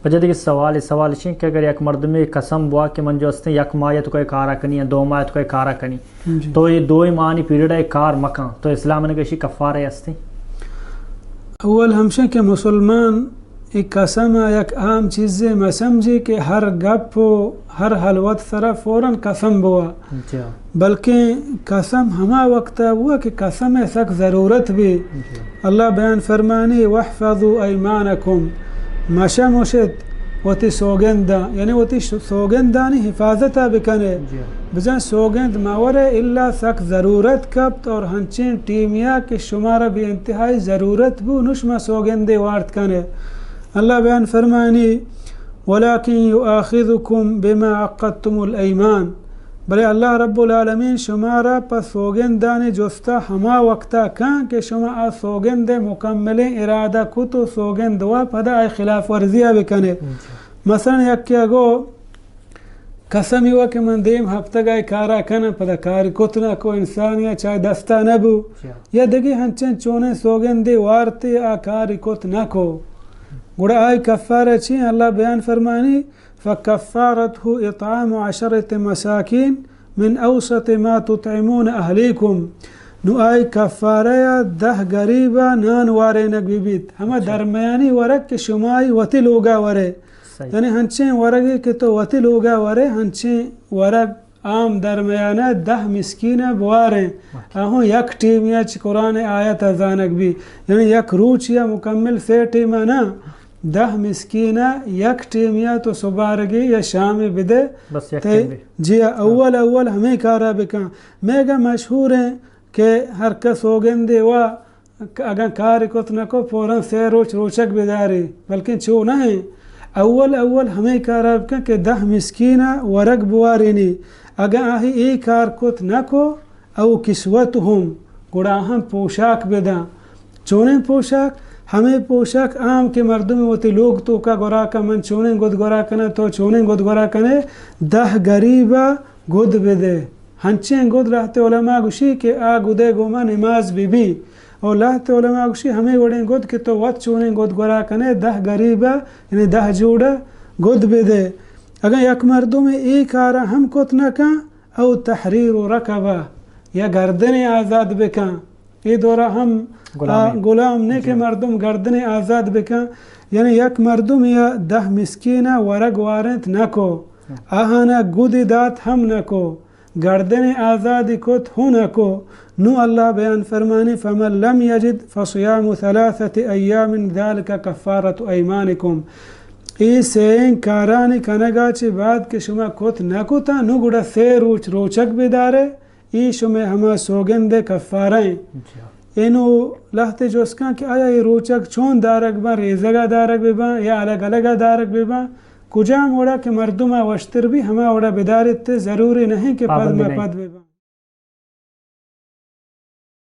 وجہ دیکھیے سوال ہے کہ اگر یک مرد میں قسم ہوا کہ من جو ہستے یک ماہ تو کوئی کارا کنی یا 2 ماہ تو کوئی کارا کنی تو یہ 2 ماہ پیریڈ ہے کار مکان تو اسلام نے کشی کفارے ہستے. اول ہمشہ کہ مسلمان ایک قسم یک عام چیز میں سمجھی کہ ہر گپ و ہر حلوت سرا فوراً قسم بوا بلکہ قسم ہما وقت ہوا کہ قسم سخت ضرورت بھی. اللہ بیان فرمانی وَاحْفَظُوا أَيْمَانَكُمْ مشا مشت وتی سوگندہ یعنی وتی سوگندانی حفاظت بکنے بجان سوگند ماورے اللہ سخت ضرورت کبت اور ہنچین ٹیمیا کہ شمارا بھی انتہائی ضرورت بو نشما سوگندے وارت کنے. اللہ بیان فرمانی وَلَكِنْ يُؤَاخِذُكُمْ بِمَا عَقَّدْتُمُ الْأَيْمَانِ بلے اللہ رب العالمین شمارا پا سوگندانی جستا ہما وقتا کان کہ شما آ سوگند مکمل ارادہ کو تو سوگند وا پدا آئی خلاف ورزیہ بکنے. مثلا یک کیا گو قسمی ہوا کہ من دیم ہفتہ گئی کارا کنا پدا کاری کتنا کو انسانیا چاہے دستا نبو یا دگی ہنچن چونے سوگندی وارتی آ کاری کت نکو گوڑا آئی کفارہ چین اللہ بیان فرمانی فَكَفَّارَتْهُ إِطْعَامُ 10 مساکین من اوسط ما تطعمون اہلیکم نو آئی کفارہ 10 غریبہ نان وارے نگوی بیت ہما درمیانی ورک کے شمائی وطی لوگا ورے یعنی ہنچیں ورگی کہ تو وطی لوگا ورے ہنچیں ورگ عام درمیانہ 10 مسکینہ بواریں آہوں یک ٹیمیا چی قرآن آیت ازانک بھی یعنی یک روچ یا مکمل 3 ٹیمہ نا 10 مسکینہ یک ٹیمیا تو صبارگی یا شام بدے جی اول ہمیں کارا بکاں میگا مشہور ہیں کہ ہر کس ہوگندے وا اگر کاری کت نکو فوراں 3 روچ روچک بداری بلکہ چو نہ ہیں اول ہمیں کارا بکاں کہ 10 مسکینہ ورگ بوارینی اگر آہی ای کار کت نکو او کسوتہم گوڑا ہم پوشاک بداں چونے پوشاک ہمیں پوشاک عام کے مردم ہوتی لوگ تو کا گورا کا من چونے گود گورا کنے تو چونے گود گورا کنے 10 غریبہ گود بدے ہنچیں گود رہتے علماء گوشی کہ آ گودے گوما نماز بھی اور لہتے علماء گوشی ہمیں وڑیں گود کہ تو وقت چونے گود گورا کنے 10 غریبہ یعنی 10 جوڑا گود بدے. اگر یک مردم ایک آرہ ہم کت نکاں او تحریر رکبہ یا گردن آزاد بکاں یہ دورہ ہم غلام نے کہ مردم گردن آزاد بکاں یعنی یک مردم یا 10 مسکینہ ورگ وارنت نکو آہانا گودی دات ہم نکو گردن آزادی کت ہو نکو نو اللہ بیان فرمانی فمن لم یجد فصیام 3 ایام ذالک کفارت ایمانکم ای سین کارانی کنگا چی بعد کہ شما کت نکو تا نو گوڑا 3 روچ روچک بدارے ای شما ہما سوگند کفاریں اینو لہتے جوسکاں کہ آیا یہ روچک چون دارک با ریزگا دارک ببا یا الگ الگ دارک ببا کجا موڑا کہ مردمہ وشتر بھی ہما وڑا بدارت ضروری نہیں کہ پد میں پد ببا.